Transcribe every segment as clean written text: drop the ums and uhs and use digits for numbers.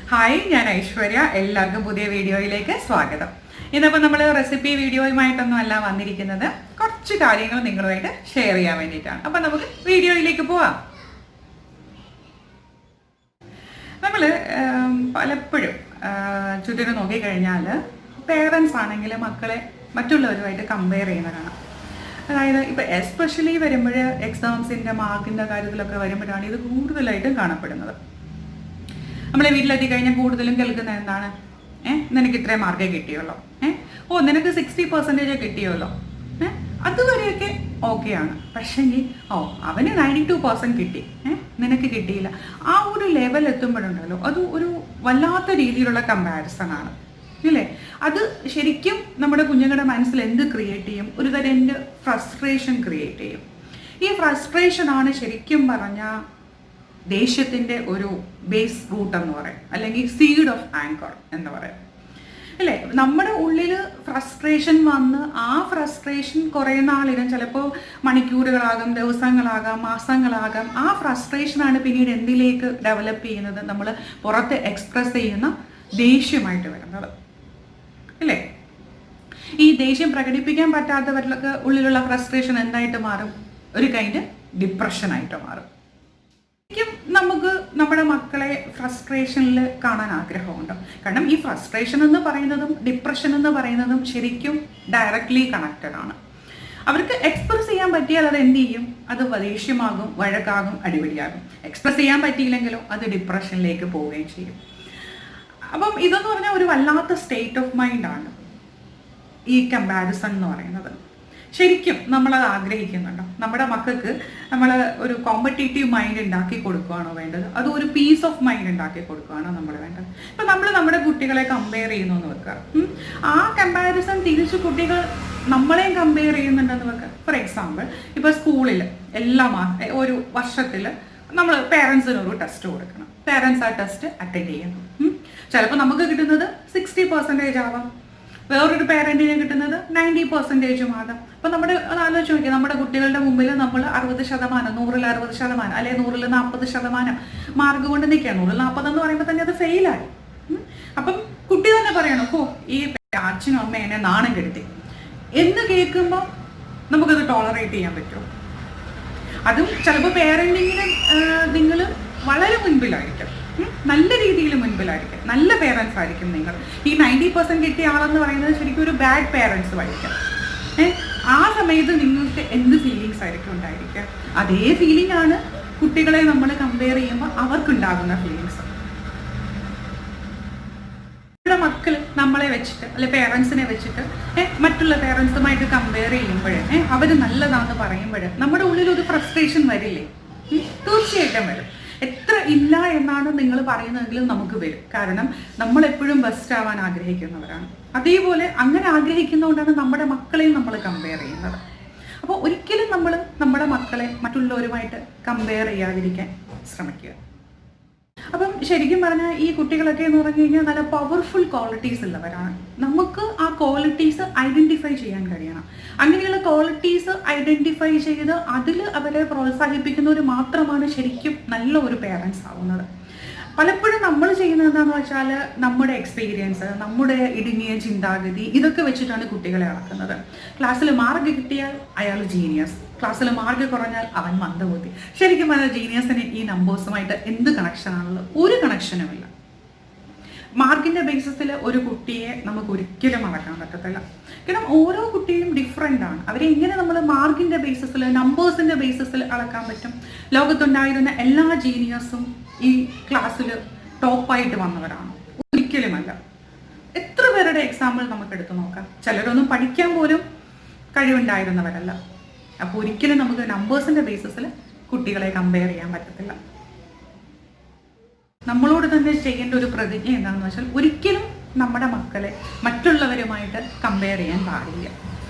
Hi, ഞാൻ ഐശ്വര്യ. എല്ലാവർക്കും പുതിയ വീഡിയോയിലേക്ക് സ്വാഗതം. ഇന്നിപ്പോൾ നമ്മൾ റെസിപ്പി വീഡിയോയുമായിട്ടൊന്നും അല്ല വന്നിരിക്കുന്നത്, കുറച്ച് കാര്യങ്ങൾ നിങ്ങളുമായിട്ട് ഷെയർ ചെയ്യാൻ വേണ്ടിയിട്ടാണ്. അപ്പം നമുക്ക് വീഡിയോയിലേക്ക് പോവാം. നമ്മൾ പലപ്പോഴും ചുറ്റിനും നോക്കിക്കഴിഞ്ഞാൽ പേരൻസ് ആണെങ്കിൽ മക്കളെ മറ്റുള്ളവരുമായിട്ട് കമ്പയർ ചെയ്യുന്നതാണ്. അതായത് ഇപ്പോൾ എസ്പെഷ്യലി വരുമ്പോൾ എക്സാംസിൻ്റെ മാർക്കിൻ്റെ കാര്യത്തിലൊക്കെ വരുമ്പോഴാണ് ഇത് കൂടുതലായിട്ടും കാണപ്പെടുന്നത്. നമ്മളെ വീട്ടിലെത്തി കഴിഞ്ഞാൽ കൂടുതലും കേൾക്കുന്നത് എന്താണ്? നിനക്ക് ഇത്രയും മാർക്കേ കിട്ടിയുള്ളൂ, നിനക്ക് 60% കിട്ടിയുള്ളൂ. അതുവരെയൊക്കെ ഓക്കെയാണ്. പക്ഷേങ്കിൽ അവന് 92% കിട്ടി, നിനക്ക് കിട്ടിയില്ല. ആ ഒരു ലെവൽ എത്തുമ്പോഴുണ്ടല്ലോ അത് ഒരു വല്ലാത്ത രീതിയിലുള്ള കമ്പാരിസൺ ആണ്, ഇല്ലേ? അത് ശരിക്കും നമ്മുടെ കുഞ്ഞുങ്ങളുടെ മനസ്സിൽ എന്ത് ക്രിയേറ്റ് ചെയ്യും? ഒരു തരം ഫ്രസ്ട്രേഷൻ ക്രിയേറ്റ് ചെയ്യും. ഈ ഫ്രസ്ട്രേഷനാണ് ശരിക്കും പറഞ്ഞാൽ ദേഷ്യത്തിൻ്റെ ഒരു ബേസ് റൂട്ട് എന്ന് പറയും, അല്ലെങ്കിൽ സീഡ് ഓഫ് ആങ്കർ എന്ന് പറയും, അല്ലേ? നമ്മുടെ ഉള്ളിൽ ഫ്രസ്ട്രേഷൻ വന്ന് ആ ഫ്രസ്ട്രേഷൻ കുറേ നാളിനും ചിലപ്പോൾ മണിക്കൂറുകളാകാം, ദിവസങ്ങളാകാം, മാസങ്ങളാകാം. ആ ഫ്രസ്ട്രേഷനാണ് പിന്നീട് എന്തിലേക്ക് ഡെവലപ്പ് ചെയ്യുന്നത്? നമ്മൾ പുറത്ത് എക്സ്പ്രസ് ചെയ്യുന്ന ദേഷ്യമായിട്ട് വരുന്നത്, അല്ലേ? ഈ ദേഷ്യം പ്രകടിപ്പിക്കാൻ പറ്റാത്തവരിലൊക്കെ ഉള്ളിലുള്ള ഫ്രസ്ട്രേഷൻ എന്തായിട്ട് മാറും? ഒരു കൈൻഡ് ഡിപ്രഷനായിട്ട് മാറും. ശരിക്കും നമുക്ക് നമ്മുടെ മക്കളെ ഫ്രസ്ട്രേഷനിൽ കാണാൻ ആഗ്രഹമുണ്ട്. കാരണം ഈ ഫ്രസ്ട്രേഷൻ എന്ന് പറയുന്നതും ഡിപ്രഷൻ എന്ന് പറയുന്നതും ശരിക്കും ഡയറക്റ്റ്ലി കണക്റ്റഡ് ആണ്. അവർക്ക് എക്സ്പ്രസ് ചെയ്യാൻ പറ്റിയാൽ അത് എന്ത് ചെയ്യും? അത് ദേഷ്യമാകും, വഴക്കാകും, അടിപിടിയാകും. എക്സ്പ്രസ് ചെയ്യാൻ പറ്റിയില്ലെങ്കിലോ അത് ഡിപ്രഷനിലേക്ക് പോവുകയും ചെയ്യും. അപ്പം ഇതെന്ന് പറഞ്ഞാൽ ഒരു വല്ലാത്ത സ്റ്റേറ്റ് ഓഫ് മൈൻഡാണ് ഈ കമ്പാരിസൺ എന്ന് പറയുന്നത്. ശരിക്കും നമ്മളത് ആഗ്രഹിക്കുന്നുണ്ടോ? നമ്മുടെ മക്കൾക്ക് നമ്മൾ ഒരു കോമ്പറ്റേറ്റീവ് മൈൻഡ് ഉണ്ടാക്കി കൊടുക്കുകയാണോ വേണ്ടത്? അത് ഒരു പീസ് ഓഫ് മൈൻഡ് ഉണ്ടാക്കി കൊടുക്കുകയാണോ നമ്മൾ വേണ്ടത്? ഇപ്പം നമ്മൾ നമ്മുടെ കുട്ടികളെ കമ്പയർ ചെയ്യുന്നു എന്ന് വെക്കുക, ആ കമ്പാരിസൺ തിരിച്ച് കുട്ടികൾ നമ്മളെയും കമ്പയർ ചെയ്യുന്നുണ്ടെന്ന് വെക്കുക. ഫോർ എക്സാമ്പിൾ, ഇപ്പോൾ സ്കൂളിൽ ഒരു വർഷത്തിൽ നമ്മൾ പേരൻസിന് ഒരു ടെസ്റ്റ് കൊടുക്കണം. പേരൻസ് ആ ടെസ്റ്റ് അറ്റൻഡ് ചെയ്യുന്നു. ചിലപ്പോൾ നമുക്ക് കിട്ടുന്നത് 60% ആവാം, വേറൊരു പേരൻറ്റിന് കിട്ടുന്നത് 90% ആകാം. അപ്പം നമ്മുടെ ആലോചിച്ച് നോക്കിയാൽ നമ്മുടെ കുട്ടികളുടെ മുമ്പിൽ നമ്മൾ 60%, 100-ൽ 60%, അല്ലെങ്കിൽ 100-ൽ 40% മാർക്ക് കൊണ്ട് നിൽക്കുക. 100-ൽ 40 എന്ന് പറയുമ്പോൾ തന്നെ അത് ഫെയിലായി. അപ്പം കുട്ടി തന്നെ പറയണം, ഈ അച്ഛനും അമ്മ എന്നെ നാണം കെടുത്തി എന്ന് കേൾക്കുമ്പോൾ നമുക്കത് ടോളറേറ്റ് ചെയ്യാൻ പറ്റുമോ? അതും ചിലപ്പോൾ പേരൻറ്റിങ്ങിന് നിങ്ങൾ വളരെ മുൻപിലായിരിക്കും, നല്ല രീതിയിൽ മുൻപിലായിരിക്കും, നല്ല പേരൻസ് ആയിരിക്കും നിങ്ങൾ. ഈ 90% കിട്ടിയ ആളെന്ന് പറയുന്നത് ശരിക്കും ഒരു ബാഡ് പേരൻസും ആയിരിക്കും. ആ സമയത്ത് നിങ്ങൾക്ക് എന്ത് ഫീലിങ്സ് ആയിരിക്കും ഉണ്ടായിരിക്കുക? അതേ ഫീലിംഗ് ആണ് കുട്ടികളെ നമ്മൾ കമ്പയർ ചെയ്യുമ്പോൾ അവർക്കുണ്ടാകുന്ന ഫീലിങ്സ്. നമ്മുടെ മക്കൾ നമ്മളെ വെച്ചിട്ട് അല്ലെ പേരൻസിനെ വെച്ചിട്ട് മറ്റുള്ള പേരൻസുമായിട്ട് കമ്പയർ ചെയ്യുമ്പോഴേ അവർ നല്ലതാണെന്ന് പറയുമ്പോഴേ നമ്മുടെ ഉള്ളിൽ ഒരു ഫ്രസ്ട്രേഷൻ വരില്ലേ? തീർച്ചയായിട്ടും വരും. എത്ര ഇല്ല എന്നാണ് നിങ്ങൾ പറയുന്നതെങ്കിലും നമുക്ക് വരും. കാരണം നമ്മൾ എപ്പോഴും ബെസ്റ്റ് ആവാൻ ആഗ്രഹിക്കുന്നവരാണ്. അതേപോലെ അങ്ങനെ ആഗ്രഹിക്കുന്നതുകൊണ്ടാണ് നമ്മുടെ മക്കളെയും നമ്മൾ കമ്പയർ ചെയ്യുന്നത്. അപ്പോൾ ഒരിക്കലും നമ്മൾ നമ്മുടെ മക്കളെ മറ്റുള്ളവരുമായിട്ട് കമ്പയർ ചെയ്യാതിരിക്കാൻ ശ്രമിക്കുക. അപ്പം ശരിക്കും പറഞ്ഞാൽ ഈ കുട്ടികളൊക്കെ എന്ന് പറഞ്ഞു കഴിഞ്ഞാൽ നല്ല പവർഫുൾ ക്വാളിറ്റീസ് ഉള്ളവരാണ്. നമുക്ക് ആ ക്വാളിറ്റീസ് ഐഡൻറ്റിഫൈ ചെയ്യാൻ കഴിയണം. അങ്ങനെയുള്ള ക്വാളിറ്റീസ് ഐഡൻറ്റിഫൈ ചെയ്ത് അതിൽ അവരെ പ്രോത്സാഹിപ്പിക്കുന്നവർ മാത്രമാണ് ശരിക്കും നല്ല ഒരു പേരൻസ് ആവുന്നത്. പലപ്പോഴും നമ്മൾ ചെയ്യുന്നത് എന്താണെന്ന് വെച്ചാൽ നമ്മുടെ എക്സ്പീരിയൻസ്, നമ്മുടെ ഇടുങ്ങിയ ചിന്താഗതി, ഇതൊക്കെ വെച്ചിട്ടാണ് കുട്ടികളെ അളക്കുന്നത്. ക്ലാസ്സിൽ മാർക്ക് കിട്ടിയാൽ അയാൾ ജീനിയസ്, ക്ലാസ്സിൽ മാർക്ക് കുറഞ്ഞാൽ അവൻ മന്ദബുദ്ധി. ശരിക്കും പറഞ്ഞാൽ ജീനിയസിന് ഈ നമ്പേഴ്സുമായിട്ട് എന്ത് കണക്ഷനാണുള്ളത്? ഒരു കണക്ഷനുമില്ല. മാർക്കിൻ്റെ ബേസിസിൽ ഒരു കുട്ടിയെ നമുക്ക് ഒരിക്കലും അളക്കാൻ പറ്റത്തില്ല. കാരണം ഓരോ കുട്ടിയും ഡിഫറെൻ്റ് ആണ്. അവരെ എങ്ങനെ നമ്മൾ മാർക്കിൻ്റെ ബേസിസിൽ, നമ്പേഴ്സിൻ്റെ ബേസിസിൽ അളക്കാൻ പറ്റും? ലോകത്തുണ്ടായിരുന്ന എല്ലാ ജീനിയസും ഈ ക്ലാസ്സിൽ ടോപ്പായിട്ട് വന്നവരാണ്? ഒരിക്കലുമല്ല. എത്ര പേരുടെ എക്സാമ്പിൾ നമുക്ക് എടുത്തു നോക്കാം. ചിലരൊന്നും പഠിക്കാൻ പോലും കഴിവുണ്ടായിരുന്നവരല്ല. അപ്പോൾ ഒരിക്കലും നമുക്ക് നമ്പേഴ്സിൻ്റെ ബേസിസിൽ കുട്ടികളെ കമ്പയർ ചെയ്യാൻ പറ്റത്തില്ല. നമ്മളോട് തന്നെ ചെയ്യേണ്ട ഒരു പ്രതിജ്ഞ എന്താണെന്ന് വെച്ചാൽ ഒരിക്കലും നമ്മുടെ മക്കളെ മറ്റുള്ളവരുമായിട്ട് കമ്പയർ ചെയ്യാൻ പാടില്ല.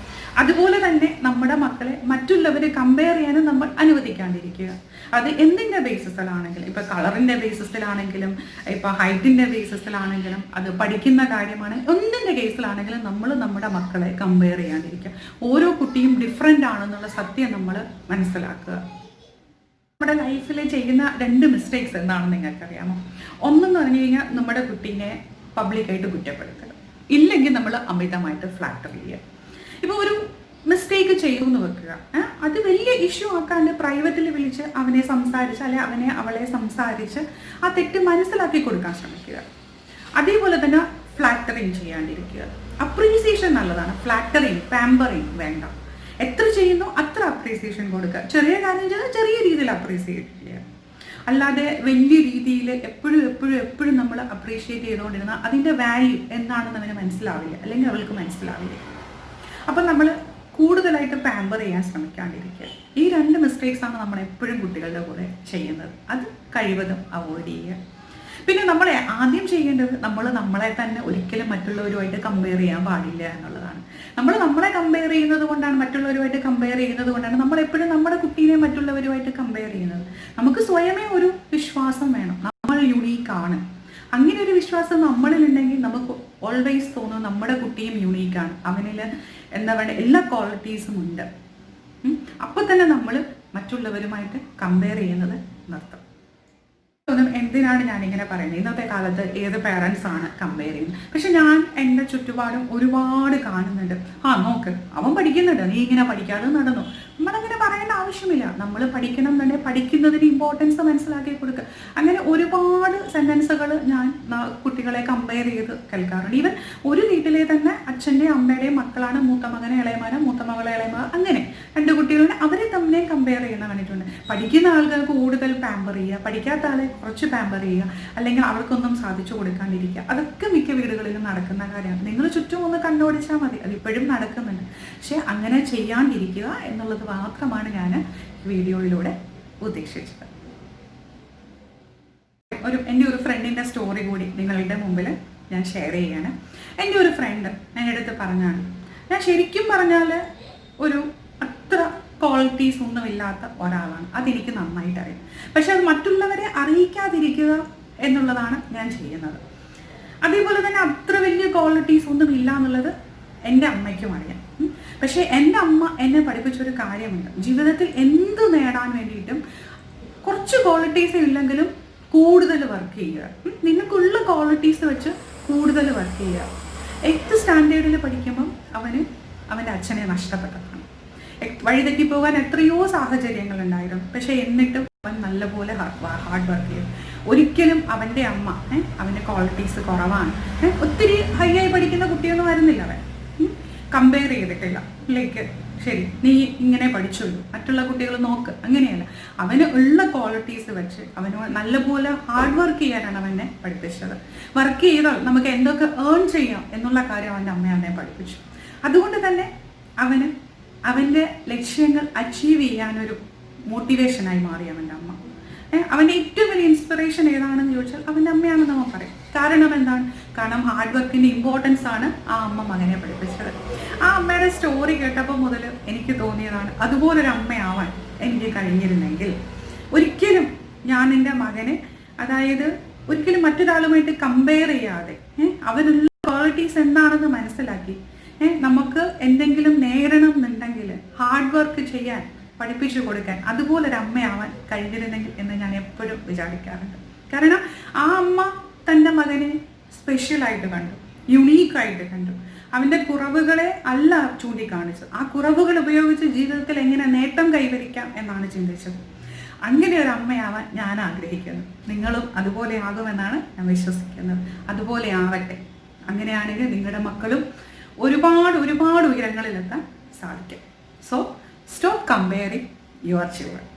അതുപോലെ തന്നെ നമ്മുടെ മക്കളെ മറ്റുള്ളവർ കമ്പയർ ചെയ്യാനും നമ്മൾ അനുവദിക്കാണ്ടിരിക്കുക. അത് എന്തിൻ്റെ ബേസിസിലാണെങ്കിലും, ഇപ്പോൾ കളറിൻ്റെ ബേസിസിലാണെങ്കിലും, ഇപ്പോൾ ഹൈറ്റിൻ്റെ ബേസിസിലാണെങ്കിലും, അത് പഠിക്കുന്ന കാര്യമാണ്, എന്തിൻ്റെ കേസിലാണെങ്കിലും നമ്മൾ നമ്മുടെ മക്കളെ കമ്പയർ ചെയ്യാണ്ടിരിക്കുക. ഓരോ കുട്ടിയും ഡിഫറെൻ്റ് ആണെന്നുള്ള സത്യം നമ്മൾ മനസ്സിലാക്കുക. നമ്മുടെ ലൈഫിൽ ചെയ്യുന്ന 2 മിസ്റ്റേക്സ് എന്താണെന്ന് നിങ്ങൾക്കറിയാമോ? ഒന്നെന്ന് പറഞ്ഞു കഴിഞ്ഞാൽ നമ്മുടെ കുട്ടീനെ പബ്ലിക്കായിട്ട് കുറ്റപ്പെടുത്തുക, ഇല്ലെങ്കിൽ നമ്മൾ അമിതമായിട്ട് ഫ്ലാറ്റർ ചെയ്യുക. ഇപ്പോൾ ഒരു മിസ്റ്റേക്ക് ചെയ്യുമെന്ന് വെക്കുക, അത് വലിയ ഇഷ്യൂ ആക്കാണ്ട് പ്രൈവറ്റിൽ വിളിച്ച് അവനെ സംസാരിച്ച് അല്ലെങ്കിൽ അവളെ സംസാരിച്ച് ആ തെറ്റ് മനസ്സിലാക്കി കൊടുക്കാൻ ശ്രമിക്കുക. അതേപോലെ തന്നെ ഫ്ലാറ്ററിങ് ചെയ്യാണ്ടിരിക്കുക. അപ്രീസിയേഷൻ നല്ലതാണ്, ഫ്ലാറ്ററിങ് പാമ്പറിങ് വേണ്ട. എത്ര ചെയ്യുന്നു അത്ര അപ്രീസിയേഷൻ കൊടുക്കുക. ചെറിയ കാര്യം ചെയ്താൽ ചെറിയ രീതിയിൽ അപ്രീസിയേറ്റ് ചെയ്യുക, അല്ലാതെ വലിയ രീതിയിൽ എപ്പോഴും നമ്മൾ അപ്രീഷിയേറ്റ് ചെയ്തുകൊണ്ടിരുന്നാൽ അതിൻ്റെ വാല്യൂ എന്താണെന്ന് അവന് മനസ്സിലാവില്ല, അല്ലെങ്കിൽ അവൾക്ക് മനസ്സിലാവില്ല. അപ്പം നമ്മൾ കൂടുതലായിട്ട് പാമ്പർ ചെയ്യാൻ ശ്രമിക്കാണ്ടിരിക്കുക. ഈ 2 മിസ്റ്റേക്സാണ് നമ്മൾ എപ്പോഴും കുട്ടികളുടെ കൂടെ ചെയ്യുന്നത്. അത് കഴിവതും അവോയ്ഡ് ചെയ്യുക. പിന്നെ നമ്മൾ ആദ്യം ചെയ്യേണ്ടത് നമ്മളെ തന്നെ ഒരിക്കലും മറ്റുള്ളവരുമായിട്ട് കമ്പയർ ചെയ്യാൻ പാടില്ല എന്നുള്ളതാണ്. നമ്മളെ കമ്പയർ ചെയ്യുന്നത് കൊണ്ടാണ്, മറ്റുള്ളവരുമായിട്ട് കമ്പയർ ചെയ്യുന്നത് കൊണ്ടാണ് നമ്മളെപ്പോഴും നമ്മുടെ കുട്ടീനെ മറ്റുള്ളവരുമായിട്ട് കമ്പയർ ചെയ്യുന്നത്. നമുക്ക് സ്വയമേ ഒരു വിശ്വാസം വേണം, നമ്മൾ യുണീക്കാണ്. അങ്ങനെ ഒരു വിശ്വാസം നമ്മളിലുണ്ടെങ്കിൽ നമുക്ക് ഓൾവേസ് തോന്നും നമ്മുടെ കുട്ടിയും യുണീക്കാണ്, അവനിൽ എന്താ പറയുക എല്ലാ ക്വാളിറ്റീസും ഉണ്ട്. അപ്പോൾ തന്നെ നമ്മൾ മറ്റുള്ളവരുമായിട്ട് കമ്പയർ ചെയ്യുന്നത് നിർത്തും. എന്തിനാണ് ഞാനിങ്ങനെ പറയുന്നത്? ഇന്നത്തെ കാലത്ത് ഏത് പേരൻസ് ആണ് കമ്പയർ ചെയ്യുന്നത്? പക്ഷെ ഞാൻ എൻ്റെ ചുറ്റുപാടും ഒരുപാട് കാണുന്നുണ്ട്. നോക്ക്, അവൻ പഠിക്കുന്നുണ്ട്, നീ ഇങ്ങനെ പഠിക്കാതെ നടന്നു. നമ്മളങ്ങനെ പറയേണ്ട ആവശ്യമില്ല. നമ്മൾ പഠിക്കണം തന്നെ, പഠിക്കുന്നതിന് ഇമ്പോർട്ടൻസ് മനസ്സിലാക്കി കൊടുക്കുക. അങ്ങനെ ഒരുപാട് സെൻറ്റൻസുകൾ ഞാൻ കുട്ടികളെ കമ്പയർ ചെയ്ത് കേൾക്കാറുണ്ട്. ഈവൻ ഒരു വീട്ടിലെ തന്നെ അച്ഛൻ്റെയും അമ്മയുടെയും മക്കളാണ്, മൂത്ത മകനെ ഇളയമാനോ മൂത്ത മകളെ ഇളയമാനോ, അങ്ങനെ 2 കുട്ടികളുടെ അവരെ തമ്മിലെ കമ്പയർ ചെയ്യുന്ന കണ്ടിട്ടുണ്ട്. പഠിക്കുന്ന ആൾക്കാർക്ക് കൂടുതൽ പാമ്പർ ചെയ്യുക, പഠിക്കാത്ത ആളെ കുറച്ച് പാമ്പർ ചെയ്യുക, അല്ലെങ്കിൽ അവർക്കൊന്നും സാധിച്ചു കൊടുക്കാണ്ടിരിക്കുക. അതൊക്കെ മിക്ക വീടുകളിലും നടക്കുന്ന കാര്യമാണ്. നിങ്ങൾ ചുറ്റും ഒന്ന് കണ്ടുപിടിച്ചാൽ മതി, അതിപ്പോഴും നടക്കുന്നുണ്ട്. പക്ഷെ അങ്ങനെ ചെയ്യാണ്ടിരിക്കുക എന്നുള്ളത് മാത്രമാണ് ഞാൻ വീഡിയോയിലൂടെ ഉദ്ദേശിച്ചത്. എൻ്റെ ഒരു ഫ്രണ്ടിൻ്റെ സ്റ്റോറി കൂടി നിങ്ങളുടെ മുമ്പിൽ ഞാൻ ഷെയർ ചെയ്യാണ്. എൻ്റെ ഒരു ഫ്രണ്ട് എൻ്റെ അടുത്ത് പറഞ്ഞാണ്, ഞാൻ ശരിക്കും പറഞ്ഞാൽ ഒരു അത്ര ക്വാളിറ്റീസ് ഒന്നുമില്ലാത്ത ഒരാളാണ്, അതെനിക്ക് നന്നായിട്ട് അറിയാം. പക്ഷെ അത് മറ്റുള്ളവരെ അറിയിക്കാതിരിക്കുക എന്നുള്ളതാണ് ഞാൻ ചെയ്യുന്നത്. അതേപോലെ തന്നെ അത്ര വലിയ ക്വാളിറ്റീസ് ഒന്നും ഇല്ല എന്നുള്ളത് എൻ്റെ അമ്മയ്ക്കും അറിയാം. പക്ഷേ എൻ്റെ അമ്മ എന്നെ പഠിപ്പിച്ചൊരു കാര്യമുണ്ട്, ജീവിതത്തിൽ എന്ത് നേടാൻ വേണ്ടിയിട്ടും കുറച്ച് ക്വാളിറ്റീസ് ഇല്ലെങ്കിലും കൂടുതൽ വർക്ക് ചെയ്യുക. നിനക്കുള്ള ക്വാളിറ്റീസ് വെച്ച് കൂടുതൽ വർക്ക് ചെയ്യുക. 8th സ്റ്റാൻഡേർഡിൽ പഠിക്കുമ്പം അവൻ്റെ അച്ഛനെ നഷ്ടപ്പെട്ടതാണ്. വഴിതെറ്റിപ്പോകാൻ എത്രയോ സാഹചര്യങ്ങളുണ്ടായിരുന്നു. പക്ഷെ എന്നിട്ടും അവൻ നല്ലപോലെ ഹാർഡ് വർക്ക് ചെയ്യും. ഒരിക്കലും അവൻ്റെ അമ്മ അവൻ്റെ ക്വാളിറ്റീസ് കുറവാണ്, ഒത്തിരി ഹൈ ആയി പഠിക്കുന്ന കുട്ടിയൊന്നും ആയിരുന്നില്ല, അവൻ കമ്പയർ ചെയ്തിട്ടില്ല. ലൈക്ക് ശരി നീ ഇങ്ങനെ പഠിച്ചുള്ളൂ, മറ്റുള്ള കുട്ടികൾ നോക്ക്, അങ്ങനെയല്ല. അവന് ഉള്ള ക്വാളിറ്റീസ് വെച്ച് അവന് നല്ലപോലെ ഹാർഡ് വർക്ക് ചെയ്യാനാണ് അവനെ പഠിപ്പിച്ചത്. വർക്ക് ചെയ്താൽ നമുക്ക് എന്തൊക്കെ ഏൺ ചെയ്യാം എന്നുള്ള കാര്യം അവൻ്റെ അമ്മ അവനെ പഠിപ്പിച്ചു. അതുകൊണ്ട് തന്നെ അവൻ്റെ ലക്ഷ്യങ്ങൾ അച്ചീവ് ചെയ്യാനൊരു മോട്ടിവേഷനായി മാറി അവൻ്റെ അമ്മ. അവൻ്റെ ഏറ്റവും വലിയ ഇൻസ്പിറേഷൻ ഏതാണെന്ന് ചോദിച്ചാൽ അവൻ്റെ അമ്മയാണെന്ന് നമ്മൾ പറയും. കാരണം എന്താണ്? കാരണം ഹാർഡ് വർക്കിൻ്റെ ഇമ്പോർട്ടൻസ് ആണ് ആ അമ്മ മകനെ പഠിപ്പിച്ചത്. ആ അമ്മയുടെ സ്റ്റോറി കേട്ടപ്പോൾ മുതൽ എനിക്ക് തോന്നിയതാണ്, അതുപോലൊരു അമ്മയാവാൻ എനിക്ക് കഴിഞ്ഞിരുന്നെങ്കിൽ ഒരിക്കലും ഞാൻ എൻ്റെ മകനെ, അതായത് ഒരിക്കലും മറ്റൊരാളുമായിട്ട് കമ്പയർ ചെയ്യാതെ അവനുള്ള ക്വാളിറ്റീസ് എന്താണെന്ന് മനസ്സിലാക്കി നമുക്ക് എന്തെങ്കിലും നേടണം എന്നുണ്ടെങ്കിൽ ഹാർഡ് വർക്ക് ചെയ്യാൻ പഠിപ്പിച്ചു കൊടുക്കാൻ അതുപോലൊരു അമ്മയാവാൻ കഴിഞ്ഞിരുന്നെങ്കിൽ എന്ന് ഞാൻ എപ്പോഴും വിചാരിക്കാറുണ്ട്. കാരണം ആ അമ്മ തൻ്റെ മകനെ സ്പെഷ്യലായിട്ട് കണ്ടു, യുണീക്കായിട്ട് കണ്ടു. അവൻ്റെ കുറവുകളെ അല്ല ചൂണ്ടിക്കാണിച്ചത്, ആ കുറവുകൾ ഉപയോഗിച്ച് ജീവിതത്തിൽ എങ്ങനെ നേട്ടം കൈവരിക്കാം എന്നാണ് ചിന്തിച്ചത്. അങ്ങനെ ഒരു അമ്മയാവാൻ ഞാൻ ആഗ്രഹിക്കുന്നു. നിങ്ങളും അതുപോലെ ആകുമെന്നാണ് ഞാൻ വിശ്വസിക്കുന്നത്. അതുപോലെ ആവട്ടെ. അങ്ങനെയാണെങ്കിൽ നിങ്ങളുടെ മക്കളും ഒരുപാട് ഉയരങ്ങളിലെത്താൻ സാധിക്കും. So stop comparing your children.